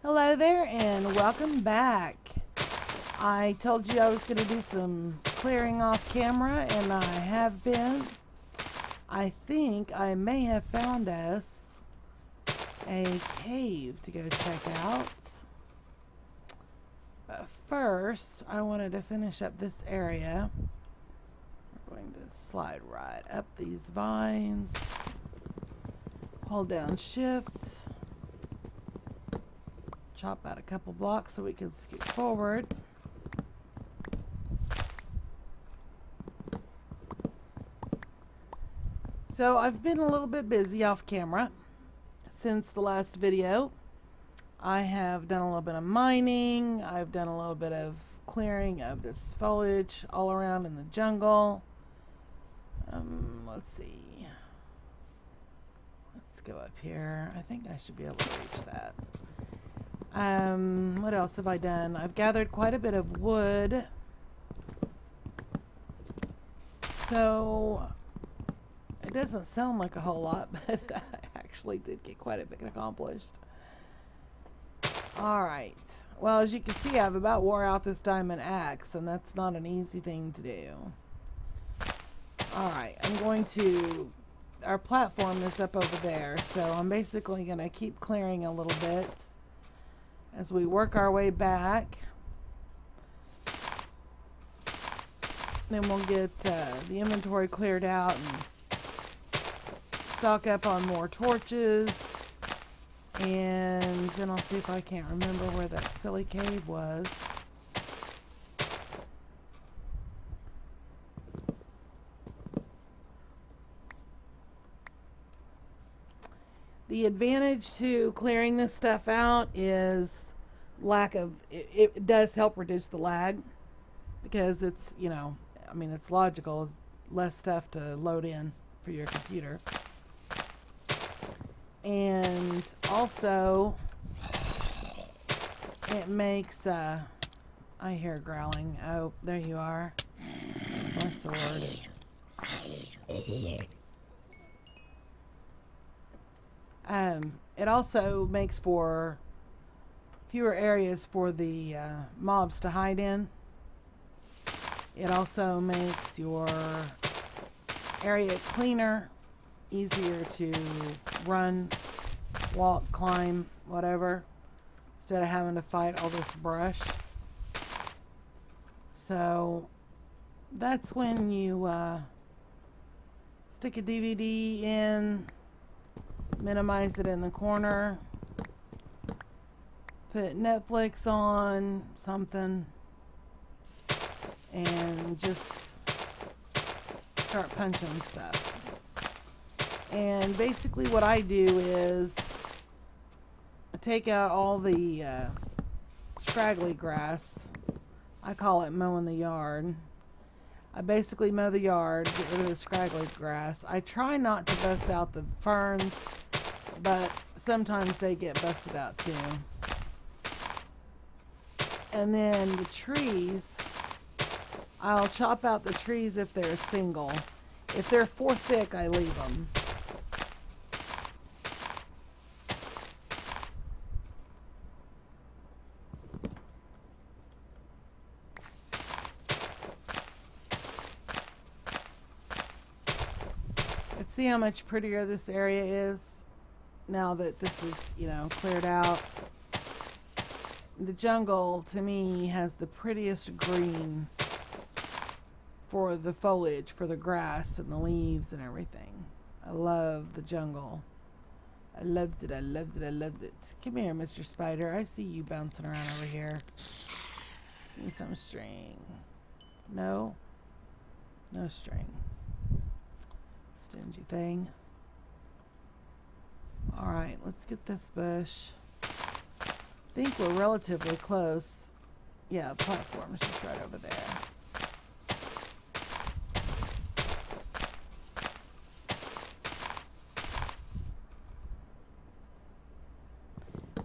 Hello there and welcome back. I told you I was going to do some clearing off camera and I have been. I think I may have found us a cave to go check out. But first I wanted to finish up this area. We're going to slide right up these vines. Hold down shift. Chop out a couple blocks so we can scoot forward. So I've been a little bit busy off camera since the last video. I have done a little bit of mining. I've done a little bit of clearing of this foliage all around in the jungle. Let's see. Let's go up here. I think I should be able to reach that. What else have I done? I've gathered quite a bit of wood. So, it doesn't sound like a whole lot, but I actually did get quite a bit accomplished. Alright. Well, as you can see, I've about wore out this diamond axe, and that's not an easy thing to do. Alright, I'm going to... Our platform is up over there, so I'm basically going to keep clearing a little bit as we work our way back. Then we'll get the inventory cleared out and stock up on more torches. And then I'll see if I can't remember where that silly cave was. The advantage to clearing this stuff out is lack of, it does help reduce the lag because it's, you know, I mean, it's logical, less stuff to load in for your computer. And also it makes, I hear growling. Oh, there you are. There's my sword. It also makes for fewer areas for the mobs to hide in. It also makes your area cleaner, easier to run, walk, climb, whatever, instead of having to fight all this brush. So that's when you stick a DVD in, minimize it in the corner, put Netflix on, something, and just start punching stuff. And basically what I do is I take out all the scraggly grass. I call it mowing the yard. I basically mow the yard, get rid of the scraggly grass. I try not to bust out the ferns, but sometimes they get busted out too. And then the trees, I'll chop out the trees if they're single. If they're 4 thick, I leave them. Let's see how much prettier this area is now that this is, you know, cleared out. The jungle, to me, has the prettiest green for the foliage, for the grass and the leaves and everything. I love the jungle. I loved it, I loved it, I loved it. Come here, Mr. Spider. I see you bouncing around over here. Give me some string. No? No string. Stingy thing. Alright, let's get this bush. I think we're relatively close. Yeah, the platform is just right over there.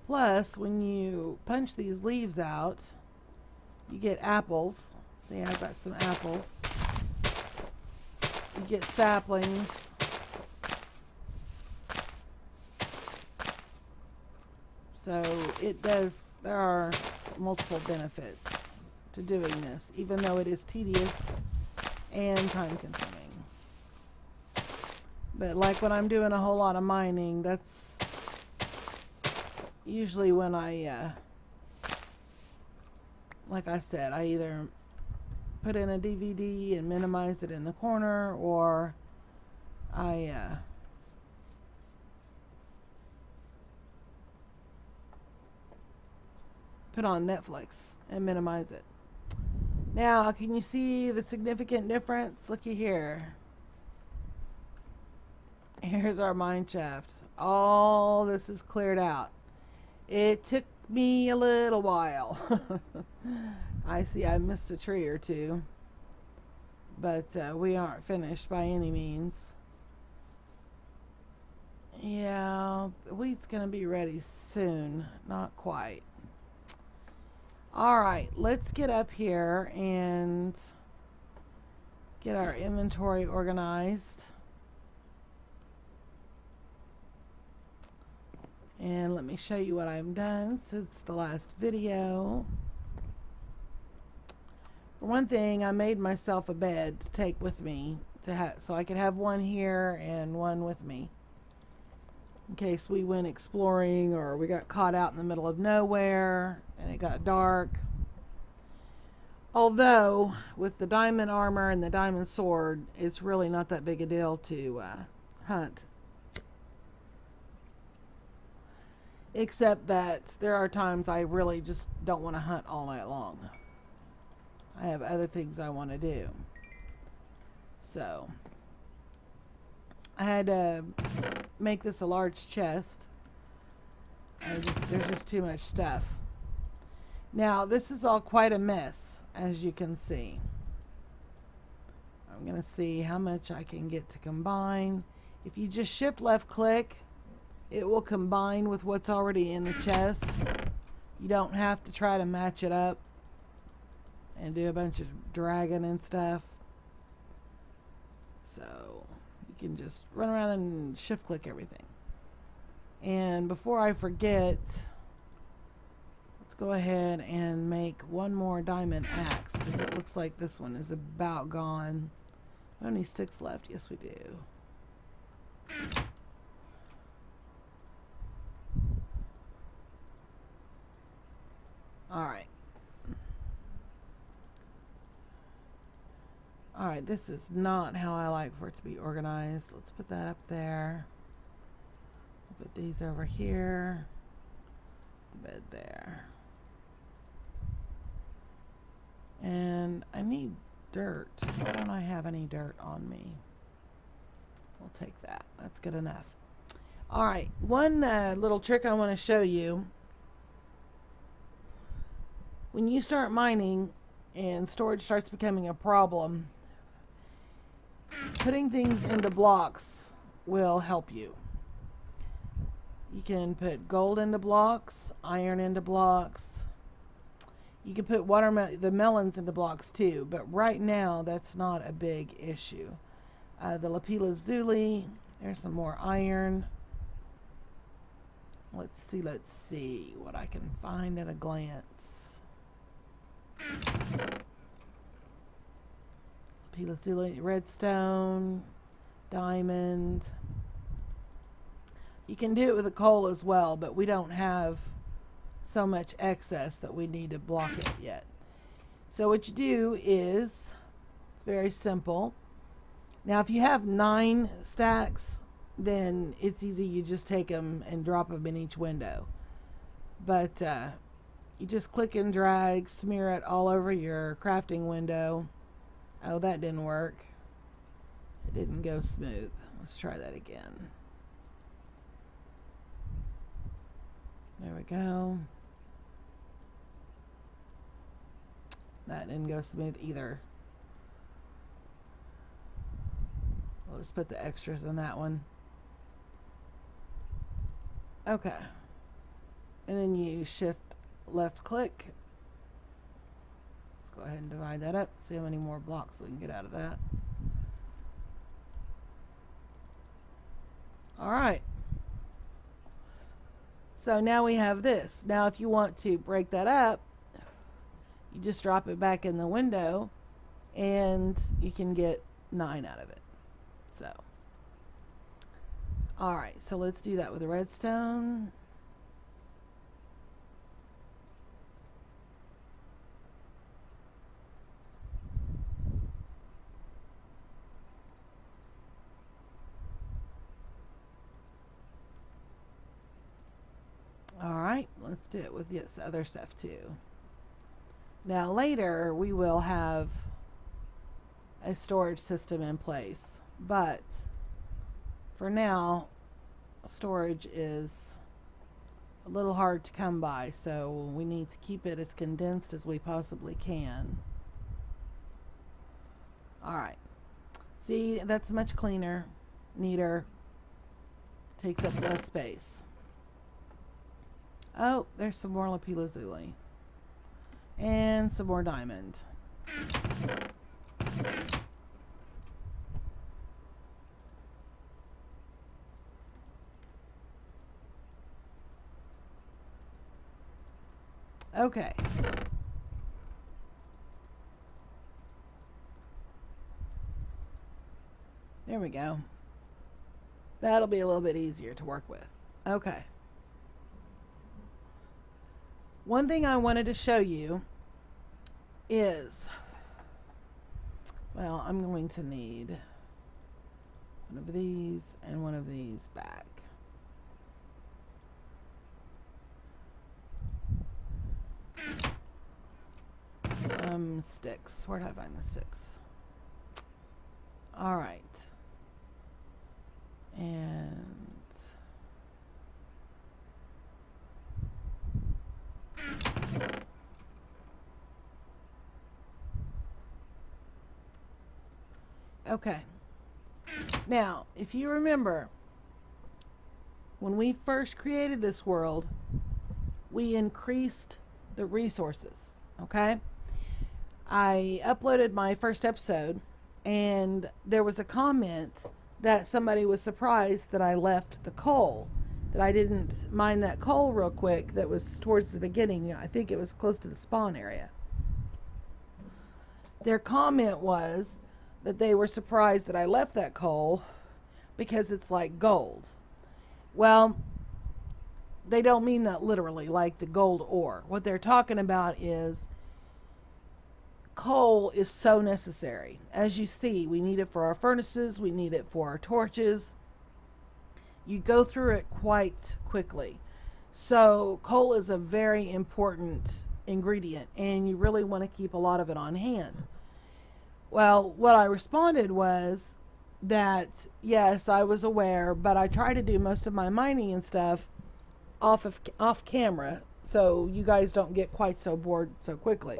Plus, when you punch these leaves out, you get apples. See, I've got some apples. You get saplings. So there are multiple benefits to doing this, even though it is tedious and time consuming. But like when I'm doing a whole lot of mining, that's usually when like I said, I either put in a DVD and minimize it in the corner, or I put on Netflix and minimize it. Now, can you see the significant difference? Looky here. Here's our mine shaft. All this is cleared out. It took me a little while. I see I missed a tree or two, but we aren't finished by any means. Yeah, the wheat's gonna be ready soon. Not quite. Alright, let's get up here and get our inventory organized. And let me show you what I've done since the last video. For one thing, I made myself a bed to take with me so I could have one here and one with me in case we went exploring or we got caught out in the middle of nowhere and it got dark. Although with the diamond armor and the diamond sword, it's really not that big a deal to hunt. Except that there are times I really just don't want to hunt all night long. I have other things I want to do. So I had to make this a large chest. There's just too much stuff. Now this is all quite a mess, as you can see. I'm going to see how much I can get to combine. If you just shift left click, it will combine with what's already in the chest. You don't have to try to match it up and do a bunch of dragging and stuff. So you can just run around and shift click everything. And before I forget, let's go ahead and make one more diamond axe, because it looks like this one is about gone. How many sticks left? Yes, we do. Alright. Alright, this is not how I like for it to be organized. Let's put that up there. Put these over here. The bed there. And I need dirt. Why don't I have any dirt on me? We'll take that. That's good enough. Alright, one little trick I want to show you. When you start mining and storage starts becoming a problem, putting things into blocks will help you. You can put gold into blocks, iron into blocks. You can put the melons into blocks too, but right now that's not a big issue. The lapis-lazuli, there's some more iron. Let's see what I can find at a glance. Lapis-lazuli, redstone, diamond. You can do it with a coal as well, but we don't have so much excess that we need to block it yet. So what you do is, it's very simple. Now if you have 9 stacks, then it's easy. You just take them and drop them in each window. But you just click and drag, smear it all over your crafting window. Oh, that didn't work. It didn't go smooth. Let's try that again. There we go. That didn't go smooth either. We'll just put the extras in that one. Okay. And then you shift left click. Let's go ahead and divide that up. See how many more blocks we can get out of that. Alright. So now we have this. Now if you want to break that up, you just drop it back in the window and you can get 9 out of it. So, alright, so let's do that with the redstone. Alright, let's do it with this other stuff too. Now later we will have a storage system in place, but for now storage is a little hard to come by, so we need to keep it as condensed as we possibly can. Alright, see, that's much cleaner, neater, takes up less space. Oh, there's some more lapis lazuli. And some more diamond. Okay. There we go. That'll be a little bit easier to work with. Okay. One thing I wanted to show you is, well, I'm going to need one of these and one of these back. Sticks. Where did I find the sticks? All right. And okay. Now, if you remember, when we first created this world, we increased the resources, okay? I uploaded my first episode, and there was a comment that somebody was surprised that I left the coal, that I didn't mine that coal real quick that was towards the beginning. I think it was close to the spawn area. Their comment was that they were surprised that I left that coal because it's like gold. Well, they don't mean that literally, like the gold ore. What they're talking about is coal is so necessary. As you see, we need it for our furnaces, we need it for our torches. You go through it quite quickly. So coal is a very important ingredient, and you really want to keep a lot of it on hand. Well, what I responded was that, yes, I was aware, but I try to do most of my mining and stuff off camera, so you guys don't get quite so bored so quickly.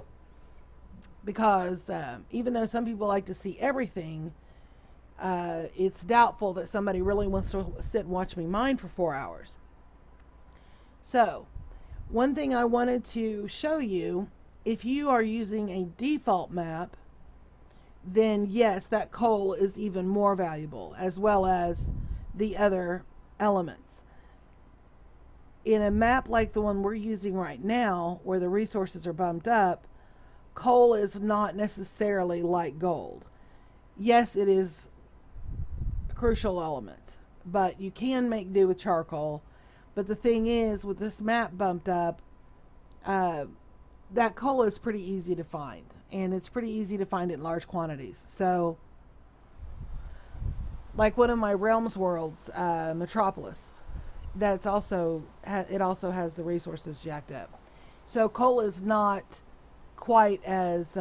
Because even though some people like to see everything, it's doubtful that somebody really wants to sit and watch me mine for 4 hours. So, one thing I wanted to show you, if you are using a default map, then yes, that coal is even more valuable, as well as the other elements. In a map like the one we're using right now, where the resources are bumped up, coal is not necessarily like gold. Yes, it is a crucial element, but you can make do with charcoal. But the thing is, with this map bumped up, that coal is pretty easy to find, and it's pretty easy to find in large quantities. So, like one of my Realms worlds, Metropolis, that's also it also has the resources jacked up. So coal is not quite as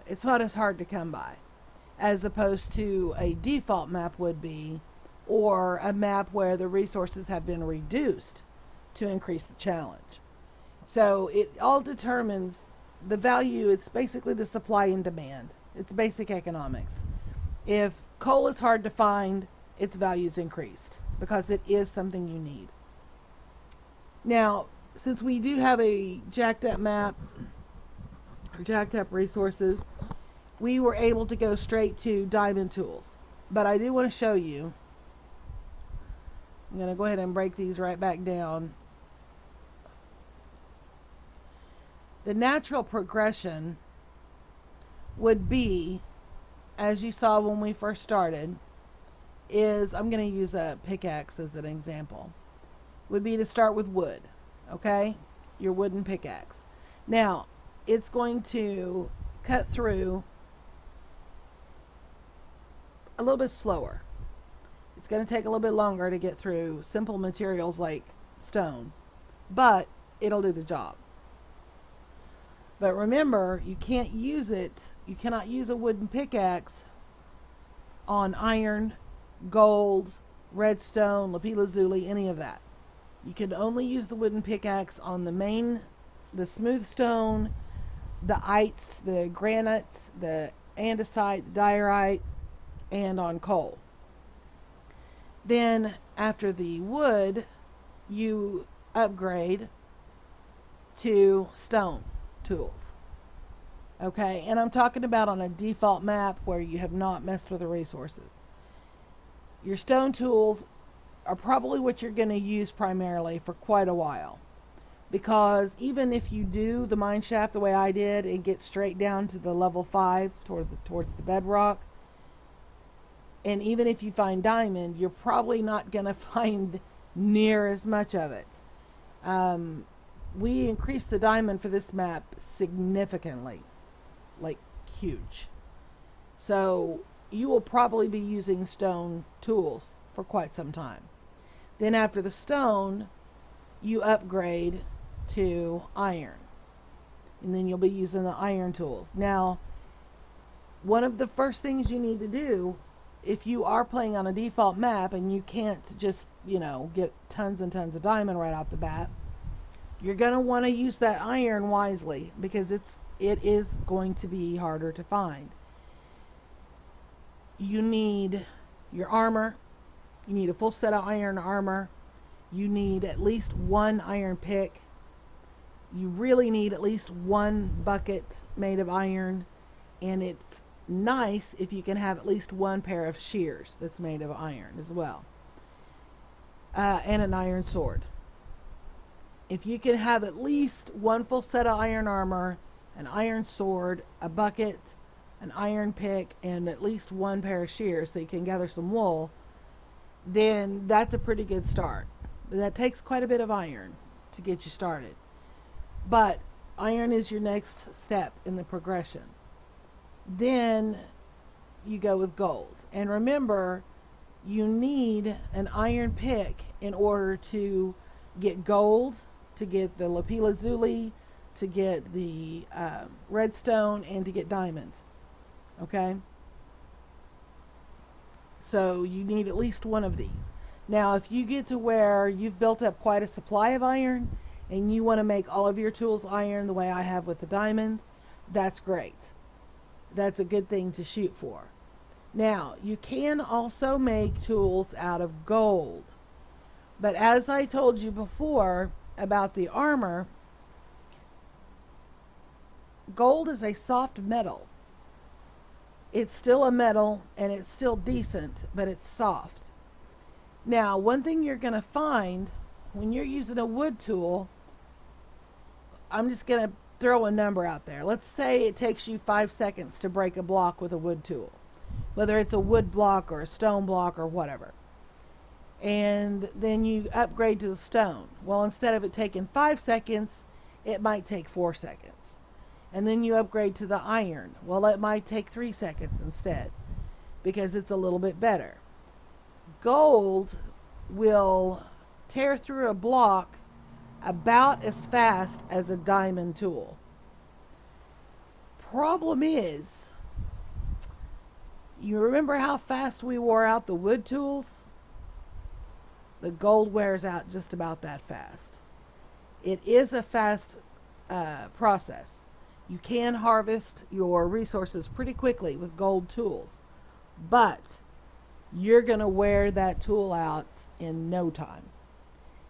it's not as hard to come by as opposed to a default map would be, or a map where the resources have been reduced to increase the challenge. So it all determines the value. It's basically the supply and demand. It's basic economics. If coal is hard to find, its value is increased because it is something you need. Now, since we do have a jacked up map, jacked up resources, we were able to go straight to diamond tools. But I do want to show you. I'm going to go ahead and break these right back down. The natural progression would be, as you saw when we first started, is, I'm going to use a pickaxe as an example, would be to start with wood, okay? Your wooden pickaxe. Now, it's going to cut through a little bit slower. It's going to take a little bit longer to get through simple materials like stone, but it'll do the job. But remember, you can't use it, you cannot use a wooden pickaxe on iron, gold, redstone, lapis lazuli, any of that. You can only use the wooden pickaxe on the smooth stone, the ites, the granites, the andesite, the diorite, and on coal. Then after the wood, you upgrade to stone tools. Okay, and I'm talking about on a default map where you have not messed with the resources. Your stone tools are probably what you're going to use primarily for quite a while, because even if you do the mine shaft the way I did and get straight down to the level 5 towards the bedrock, and even if you find diamond, you're probably not going to find near as much of it. We increased the diamond for this map significantly, like huge. So you will probably be using stone tools for quite some time. Then after the stone, you upgrade to iron, and then you'll be using the iron tools. Now, one of the first things you need to do, if you are playing on a default map and you can't just, get tons and tons of diamond right off the bat, you're going to want to use that iron wisely, because it is going to be harder to find. You need your armor. You need a full set of iron armor. You need at least one iron pick. You really need at least one bucket made of iron. And it's nice if you can have at least one pair of shears that's made of iron as well. And an iron sword. If you can have at least one full set of iron armor, an iron sword, a bucket, an iron pick, and at least one pair of shears so you can gather some wool, then that's a pretty good start. But that takes quite a bit of iron to get you started. But iron is your next step in the progression. Then you go with gold. And remember, you need an iron pick in order to get gold, to get the lapis lazuli, to get the redstone, and to get diamond. Okay? So you need at least one of these. Now, if you get to where you've built up quite a supply of iron and you want to make all of your tools iron the way I have with the diamond, that's great. That's a good thing to shoot for. Now, you can also make tools out of gold. But as I told you before about the armor, gold is a soft metal. It's still a metal and it's still decent, but it's soft. Now, one thing you're going to find when you're using a wood tool, I'm just going to throw a number out there. Let's say it takes you 5 seconds to break a block with a wood tool, whether it's a wood block or a stone block or whatever. And then you upgrade to the stone. Well, instead of it taking 5 seconds, it might take 4 seconds. And then you upgrade to the iron. Well, it might take 3 seconds instead, because it's a little bit better. Gold will tear through a block about as fast as a diamond tool. Problem is, you remember how fast we wore out the wood tools? The gold wears out just about that fast. It is a fast process. You can harvest your resources pretty quickly with gold tools, but you're going to wear that tool out in no time.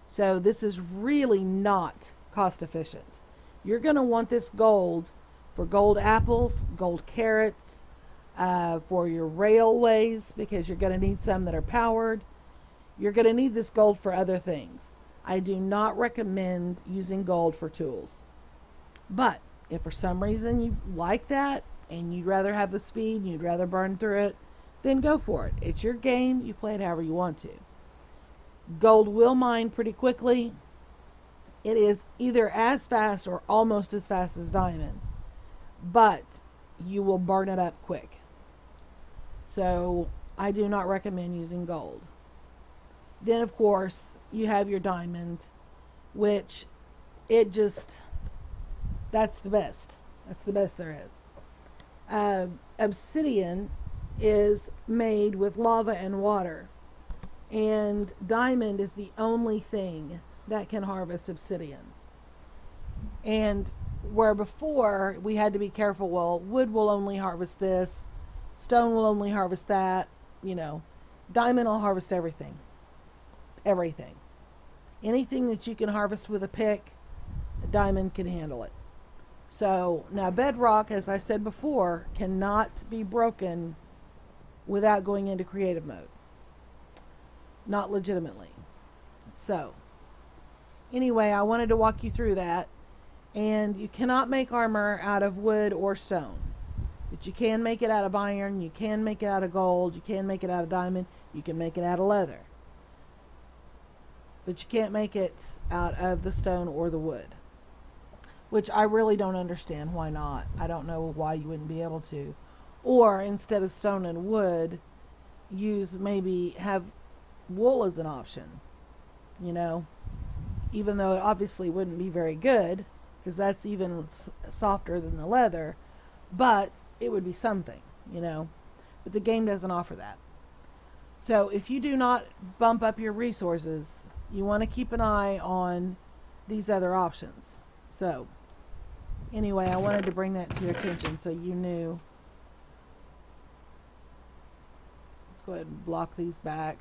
So this is really not cost efficient. You're going to want this gold for gold apples, gold carrots, for your railways, because you're going to need some that are powered. You're going to need this gold for other things. I do not recommend using gold for tools. But if for some reason you like that and you'd rather have the speed and you'd rather burn through it, then go for it. It's your game. You play it however you want to. Gold will mine pretty quickly. It is either as fast or almost as fast as diamond, but you will burn it up quick. So I do not recommend using gold. Then of course you have your diamond, which that's the best. That's the best there is. Obsidian is made with lava and water, and diamond is the only thing that can harvest obsidian. And where before we had to be careful, well, wood will only harvest this, stone will only harvest that, diamond will harvest everything. Everything. Anything that you can harvest with a pick, a diamond can handle it. So now bedrock, as I said before, cannot be broken without going into creative mode. Not legitimately. So anyway, I wanted to walk you through that. And you cannot make armor out of wood or stone. But you can make it out of iron, you can make it out of gold, you can make it out of diamond, you can make it out of leather. But you can't make it out of the stone or the wood. Which I really don't understand why not. I don't know why you wouldn't be able to. Or instead of stone and wood, maybe have wool as an option. Even though it obviously wouldn't be very good, because that's even softer than the leather, but it would be something, But the game doesn't offer that. So if you do not bump up your resources, you want to keep an eye on these other options. So anyway, I wanted to bring that to your attention so you knew. Let's go ahead and block these back.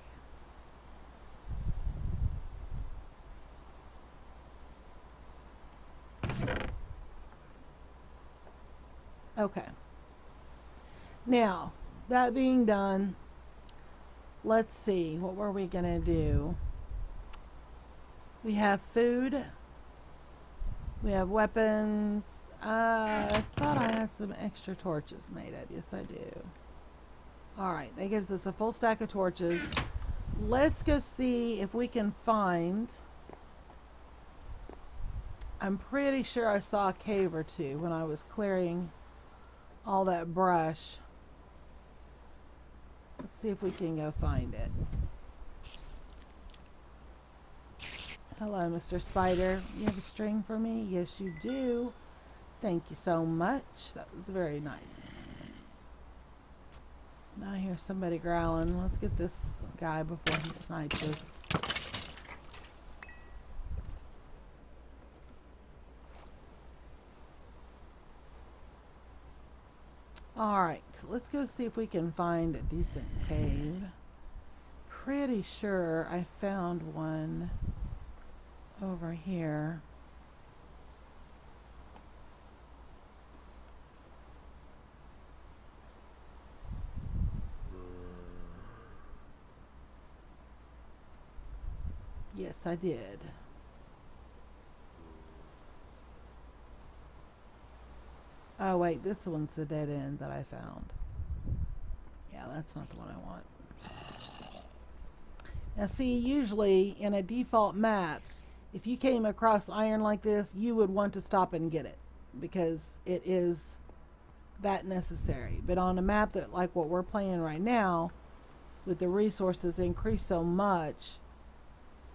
Okay. Now, that being done, let's see. What were we going to do? We have food. We have weapons. I thought I had some extra torches made up. Yes, I do. Alright, that gives us a full stack of torches. Let's go see if we can find... I'm pretty sure I saw a cave or two when I was clearing all that brush. Let's see if we can go find it. Hello, Mr. Spider. You have a string for me? Yes, you do. Thank you so much. That was very nice. Now I hear somebody growling. Let's get this guy before he snipes us. Alright, let's go see if we can find a decent cave. Pretty sure I found one over here. Yes, I did. Oh wait, this one's the dead end that I found. Yeah, that's not the one I want. Now see, usually in a default map, if you came across iron like this, you would want to stop and get it, because it is that necessary. But on a map that like what we're playing right now, with the resources increased so much,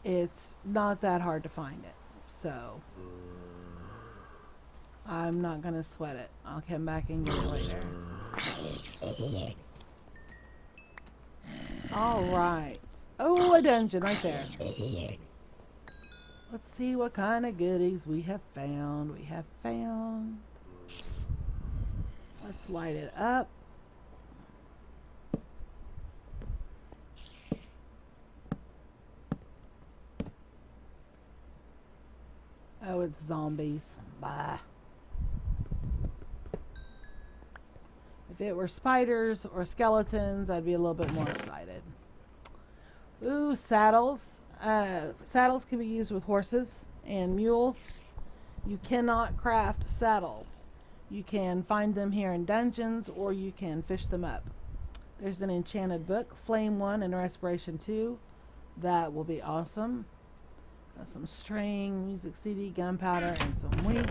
it's not that hard to find it. So I'm not going to sweat it. I'll come back and get it later. Alright. Oh, a dungeon right there. Let's see what kind of goodies we have found. Let's light it up. Oh, it's zombies. Bah. If it were spiders or skeletons, I'd be a little bit more excited. Ooh, saddles. Saddles can be used with horses and mules. You cannot craft saddle. You can find them here in dungeons, or you can fish them up. There's an enchanted book, Flame 1 and Respiration 2. That will be awesome. Got some string, music CD, gunpowder, and some wheat.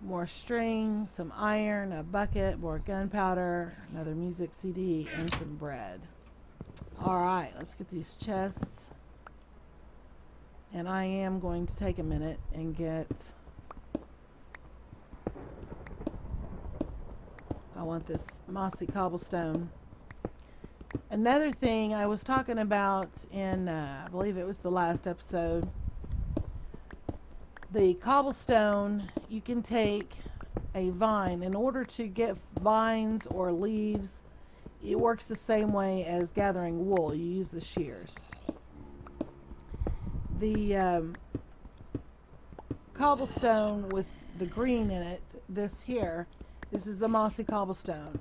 More string, some iron, a bucket, more gunpowder, another music CD, and some bread. Alright, let's get these chests. And I am going to take a minute and get... I want this mossy cobblestone. Another thing I was talking about in, I believe it was the last episode, the cobblestone, you can take a vine. In order to get vines or leaves, it works the same way as gathering wool. You use the shears. The cobblestone with the green in it, this is the mossy cobblestone,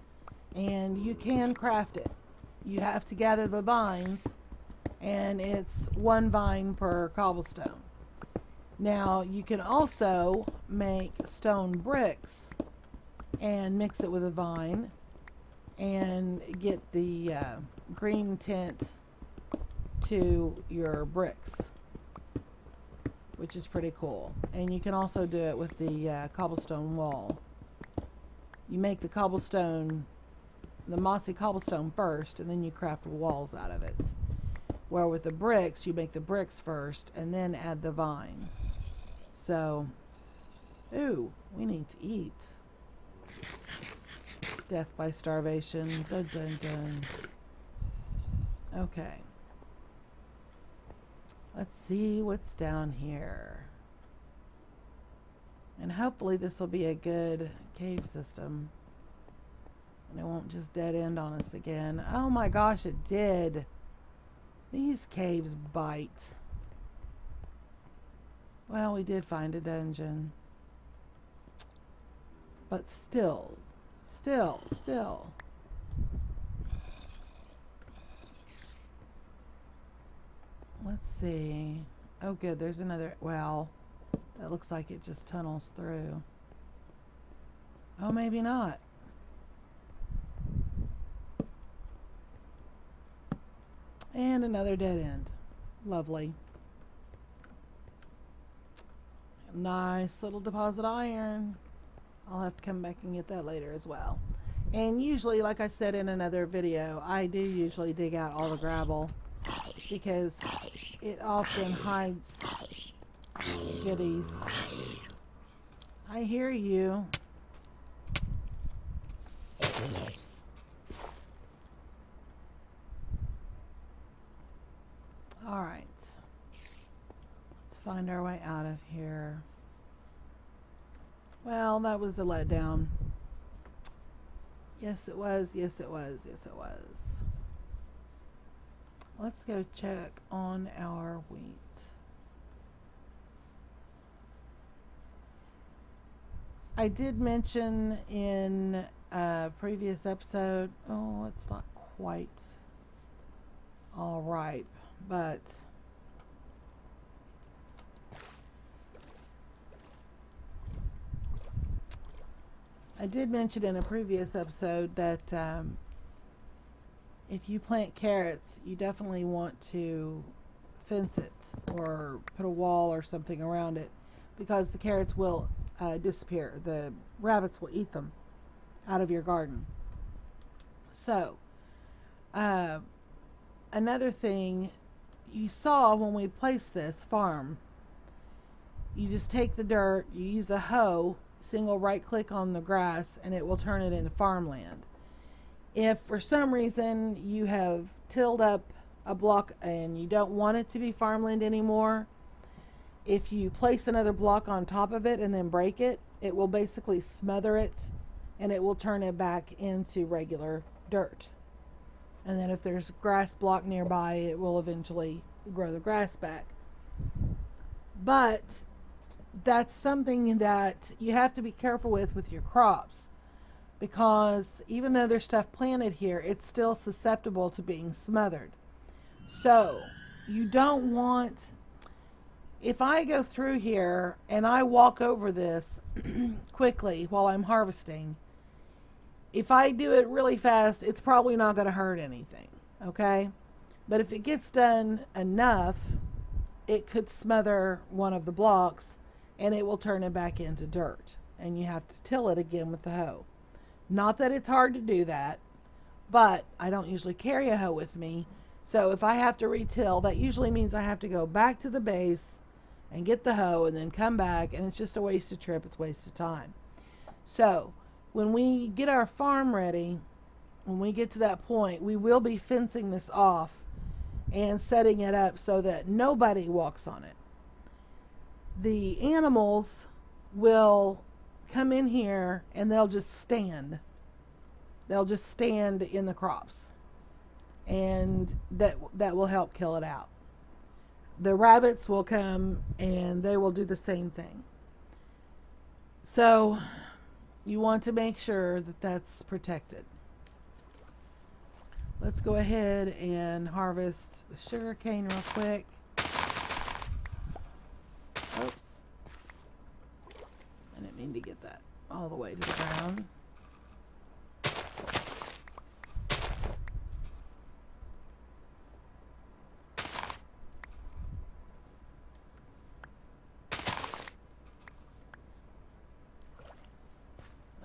and you can craft it. You have to gather the vines, and it's 1 vine per cobblestone. Now, you can also make stone bricks and mix it with a vine and get the green tint to your bricks, which is pretty cool. And you can also do it with the cobblestone wall. You make the cobblestone, the mossy cobblestone first, and then you craft walls out of it. Where with the bricks, you make the bricks first and then add the vine. So, ooh, we need to eat. Death by starvation. Dun dun dun. Okay. Let's see what's down here. And hopefully this will be a good cave system. And it won't just dead end on us again. Oh my gosh, it did. These caves bite. Well, we did find a dungeon. But still. Let's see. Oh good, there's another well. That looks like it just tunnels through. Oh, maybe not. And another dead end. Lovely. Nice little deposit iron. I'll have to come back and get that later as well. And usually, like I said in another video, I do usually dig out all the gravel because it often hides goodies. I hear you. Alright. Let's find our way out of here. Well, that was a letdown. Yes, it was. Yes, it was. Yes, it was. Let's go check on our wheat. I did mention in a previous episode, oh, it's not quite all ripe, but I did mention in a previous episode that if you plant carrots, you definitely want to fence it or put a wall or something around it, because the carrots will disappear. The rabbits will eat them out of your garden. So, another thing you saw when we placed this farm, you just take the dirt, you use a hoe, single right click on the grass, and it will turn it into farmland. If for some reason you have tilled up a block and you don't want it to be farmland anymore, if you place another block on top of it and then break it, it will basically smother it and it will turn it back into regular dirt. And then if there's a grass block nearby, it will eventually grow the grass back. But that's something that you have to be careful with your crops, because even though there's stuff planted here, it's still susceptible to being smothered. So you don't want, if I go through here and I walk over this quickly while I'm harvesting, if I do it really fast, it's probably not going to hurt anything, okay? But if it gets done enough, it could smother one of the blocks and it will turn it back into dirt. And you have to till it again with the hoe. Not that it's hard to do that, but I don't usually carry a hoe with me. So if I have to retill, that usually means I have to go back to the base and get the hoe and then come back, and it's just a wasted trip. It's a waste of time. So when we get our farm ready, when we get to that point, we will be fencing this off and setting it up so that nobody walks on it. The animals will come in here and they'll just stand. They'll just stand in the crops, and that will help kill it out. The rabbits will come and they will do the same thing. So you want to make sure that that's protected. Let's go ahead and harvest the sugar cane real quick. Oops. I didn't mean to get that all the way to the ground.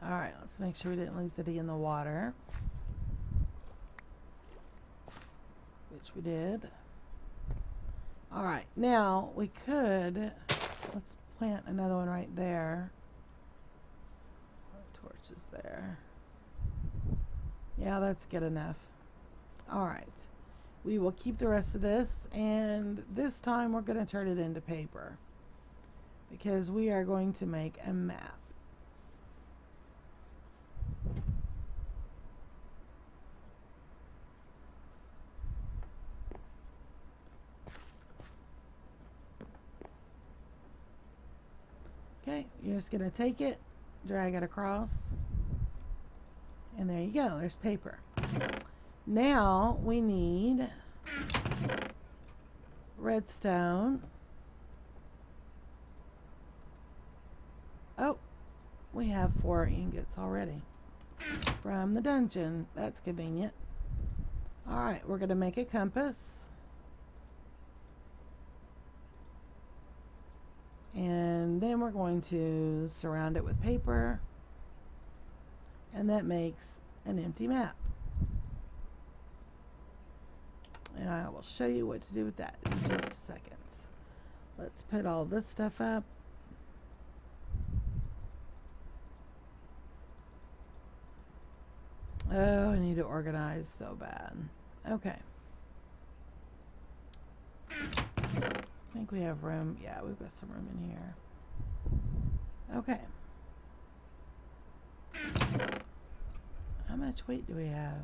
Alright, let's make sure we didn't lose any in the water. Which we did. Alright, now we could, let's plant another one right there. Torch is there. Yeah, that's good enough. Alright, we will keep the rest of this, and this time we're going to turn it into paper, because we are going to make a map. Okay, you're just going to take it, drag it across, and there you go. There's paper. Now we need redstone. Oh, we have 4 ingots already from the dungeon. That's convenient. Alright, we're going to make a compass. And then we're going to surround it with paper. And that makes an empty map. And I will show you what to do with that in just a second. Let's put all this stuff up. Oh, I need to organize so bad. Okay. I think we have room. Yeah, we've got some room in here. Okay. How much wheat do we have?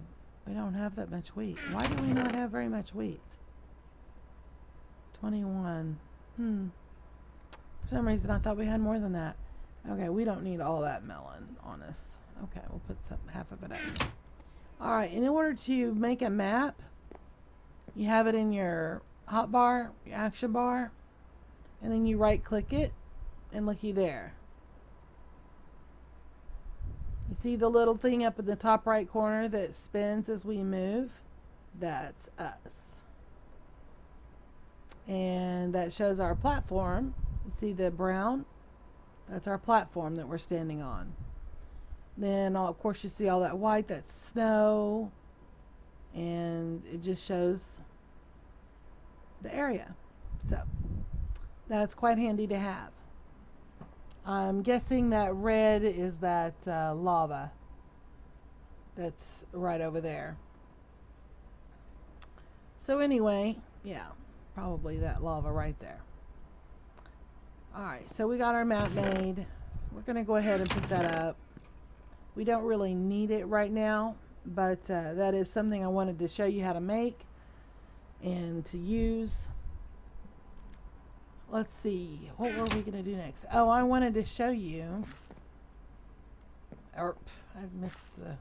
We don't have that much wheat. Why do we not have very much wheat? 21. For some reason I thought we had more than that. Okay, we don't need all that melon on us. Okay, we'll put half of it up. Alright, in order to make a map, you have it in your hotbar, your action bar, and then you right click it, and looky there. You see the little thing up in the top right corner that spins as we move? That's us. And that shows our platform. You see the brown? That's our platform that we're standing on. Then, of course, you see all that white, that's snow. And it just shows the area. So, that's quite handy to have. I'm guessing that red is that lava that's right over there. So anyway, yeah, probably that lava right there. Alright, so we got our map made. We're going to go ahead and put that up. We don't really need it right now, but that is something I wanted to show you how to make and to use. Let's see, what were we going to do next? Oh, I wanted to show you, or I've missed the,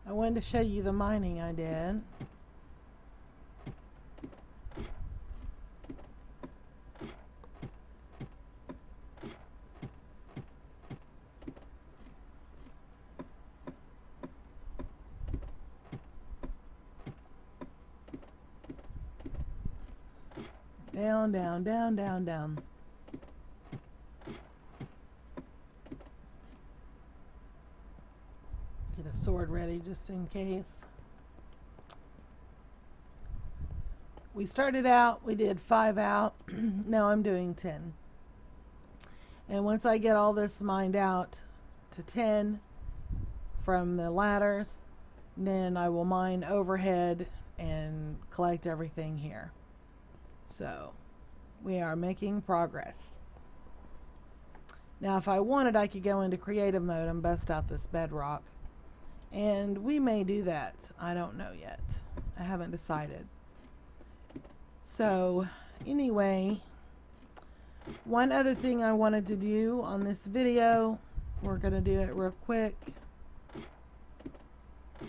I wanted to show you the mining I did. Down, down, down, down, down. Get a sword ready just in case. We started out, we did 5 out. Now I'm doing 10. And once I get all this mined out to 10 from the ladders, then I will mine overhead and collect everything here. So we are making progress. Now if I wanted, I could go into creative mode and bust out this bedrock. And we may do that. I don't know yet. I haven't decided. So anyway, one other thing I wanted to do on this video, we're going to do it real quick. As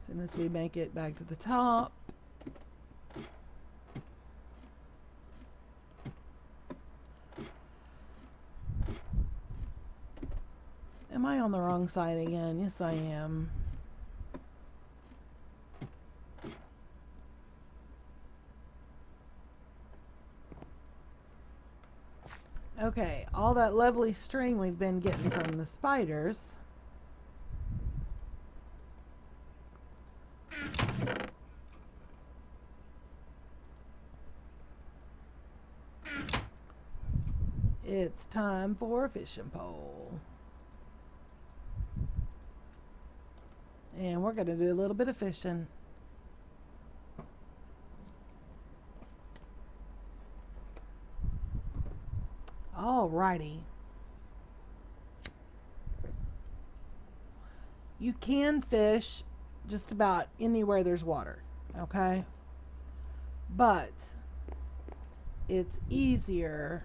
soon as we make it back to the top. Am I on the wrong side again? Yes, I am. Okay, all that lovely string we've been getting from the spiders. It's time for a fishing pole. And we're going to do a little bit of fishing. Alrighty. You can fish just about anywhere there's water, okay? But it's easier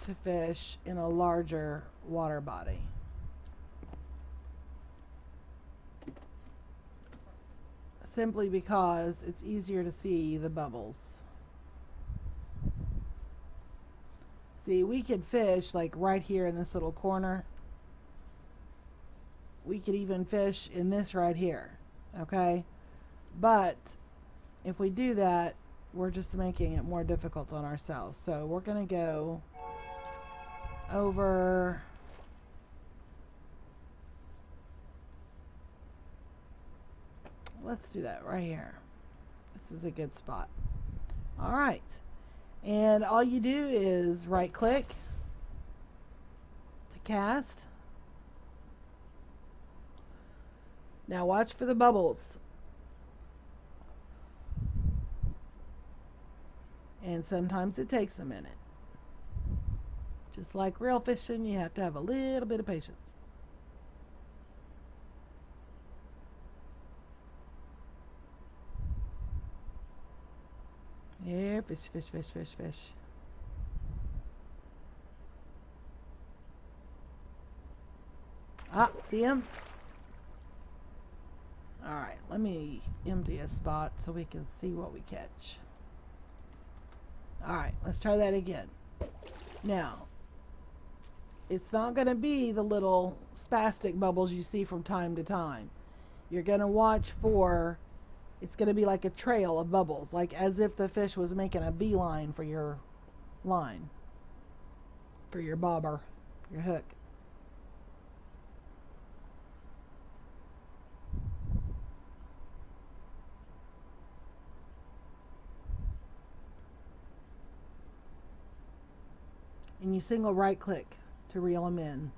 to fish in a larger water body. Simply because it's easier to see the bubbles. See, we could fish like right here in this little corner. We could even fish in this right here, okay? But if we do that, we're just making it more difficult on ourselves. So we're going to go over let's do that right here. This is a good spot. All right. And all you do is right click to cast. Now watch for the bubbles. And sometimes it takes a minute. Just like real fishing, you have to have a little bit of patience. Here, fish, fish, fish, fish, fish. Ah, see him? Alright, let me empty a spot so we can see what we catch. Alright, let's try that again. Now, it's not going to be the little spastic bubbles you see from time to time. You're going to watch for... It's going to be like a trail of bubbles, like as if the fish was making a beeline for your line, for your bobber, your hook. And you single right click to reel them in.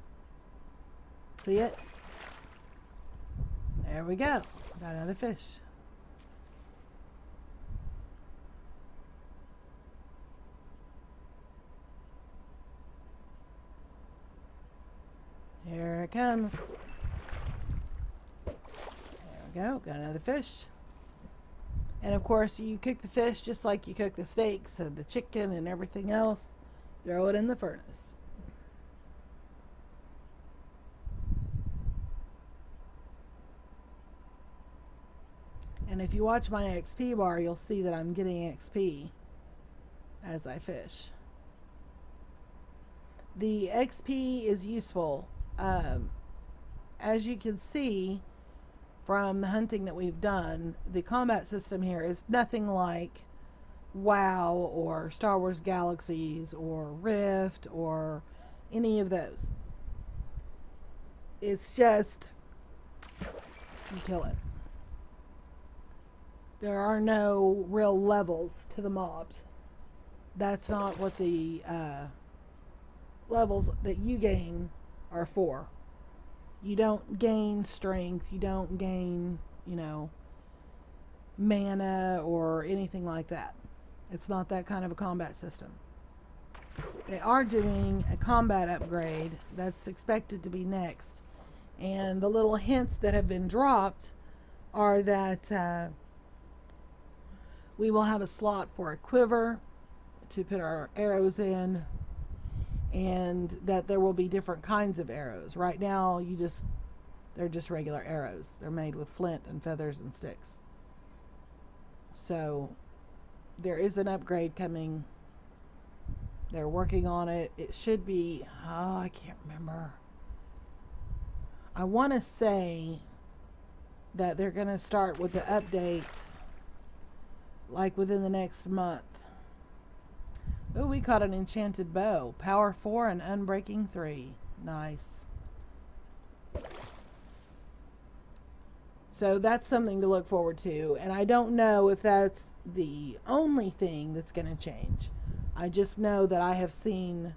See it? There we go. Got another fish. Here it comes. There we go. Got another fish. And of course, you cook the fish just like you cook the steaks and the chicken and everything else. Throw it in the furnace. And if you watch my XP bar, you'll see that I'm getting XP as I fish. The XP is useful. As you can see from the hunting that we've done, the combat system here is nothing like WoW or Star Wars Galaxies or Rift or any of those. It's just you kill it. There are no real levels to the mobs. That's not what the levels that you gain are for. You don't gain strength. You don't gain, mana or anything like that. It's not that kind of a combat system. They are doing a combat upgrade that's expected to be next. And the little hints that have been dropped are that we will have a slot for a quiver to put our arrows in, and that there will be different kinds of arrows. Right now, they're just regular arrows. They're made with flint and feathers and sticks. So there is an upgrade coming. They're working on it. It should be, I can't remember. I want to say that they're going to start with the update like within the next month. Oh, we caught an enchanted bow. Power 4 and Unbreaking 3. Nice. So that's something to look forward to. And I don't know if that's the only thing that's going to change. I just know that I have seen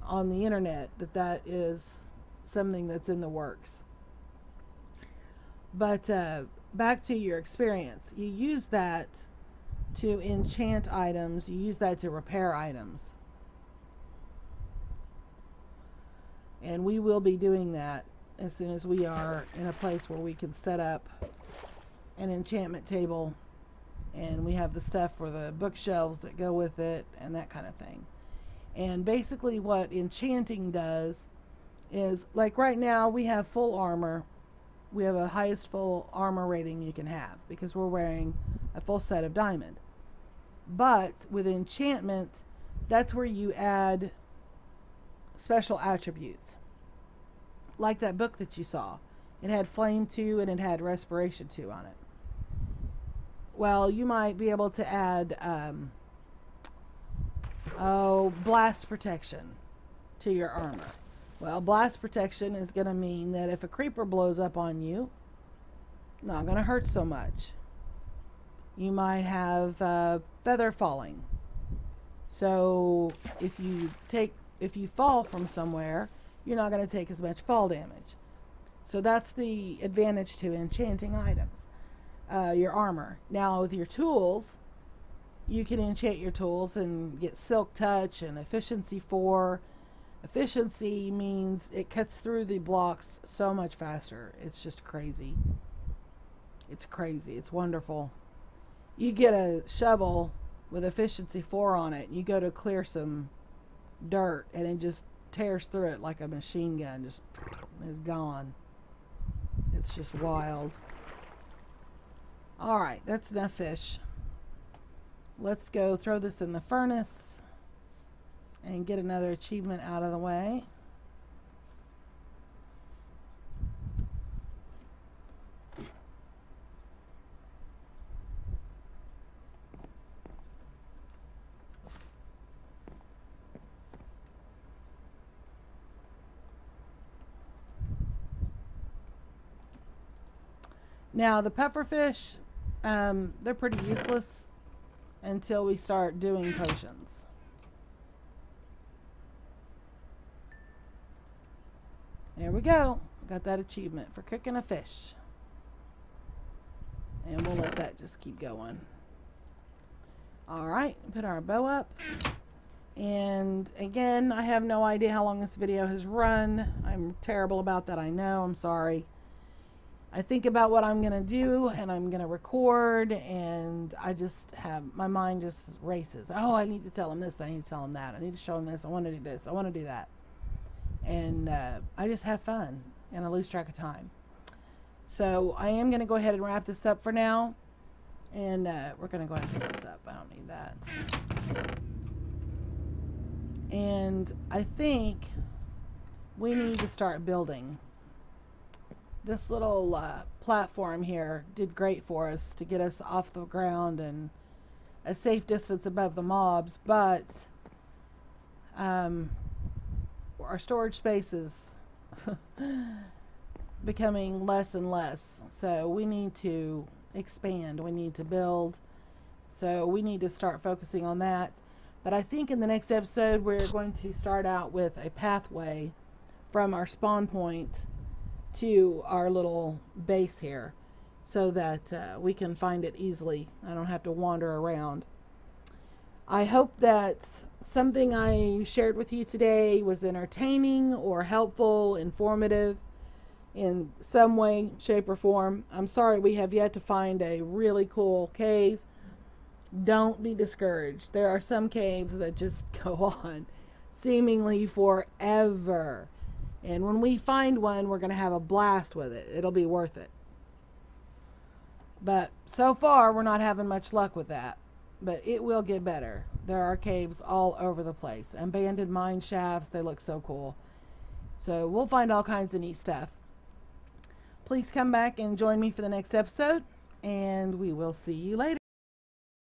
on the internet that that is something that's in the works. But back to your experience. You use that to enchant items. You use that to repair items. And we will be doing that as soon as we are in a place where we can set up an enchantment table, and we have the stuff for the bookshelves that go with it and that kind of thing. And basically what enchanting does is, like right now we have full armor. We have a highest full armor rating you can have because we're wearing a full set of diamond. But with enchantment, that's where you add special attributes. Like that book that you saw. It had flame 2 and it had respiration 2 on it. Well, you might be able to add blast protection to your armor. Well, blast protection is going to mean that if a creeper blows up on you, not going to hurt so much. You might have feather falling. So if you fall from somewhere, you're not going to take as much fall damage. So that's the advantage to enchanting items. Your armor. Now with your tools, you can enchant your tools and get silk touch and efficiency 4. Efficiency means it cuts through the blocks so much faster. It's just crazy. It's crazy. It's wonderful. You get a shovel with efficiency 4 on it, and you go to clear some dirt, and it just tears through it like a machine gun. Just is gone. It's just wild. Alright, that's enough fish. Let's go throw this in the furnace and get another achievement out of the way. Now the pufferfish, they're pretty useless until we start doing potions. There we go. Got that achievement for cooking a fish. And we'll let that just keep going. Alright, put our bow up. And again, I have no idea how long this video has run. I'm terrible about that, I know. I'm sorry. I think about what I'm going to do, and I'm going to record, and I just have, my mind just races. Oh, I need to tell him this, I need to tell him that, I need to show him this, I want to do this, I want to do that. And I just have fun, and I lose track of time. So I am going to go ahead and wrap this up for now, and we're going to go ahead and put this up. I don't need that. And I think we need to start building. This little platform here did great for us to get us off the ground and a safe distance above the mobs, but our storage space is becoming less and less. So we need to expand. We need to build. So we need to start focusing on that. But I think in the next episode, we're going to start out with a pathway from our spawn point to our little base here, so that we can find it easily. I don't have to wander around. I hope that something I shared with you today was entertaining or helpful, informative in some way, shape, or form. I'm sorry we have yet to find a really cool cave. Don't be discouraged. There are some caves that just go on seemingly forever. And when we find one, we're going to have a blast with it. It'll be worth it. But so far, we're not having much luck with that. But it will get better. There are caves all over the place. Abandoned mine shafts. They look so cool. So we'll find all kinds of neat stuff. Please come back and join me for the next episode. And we will see you later.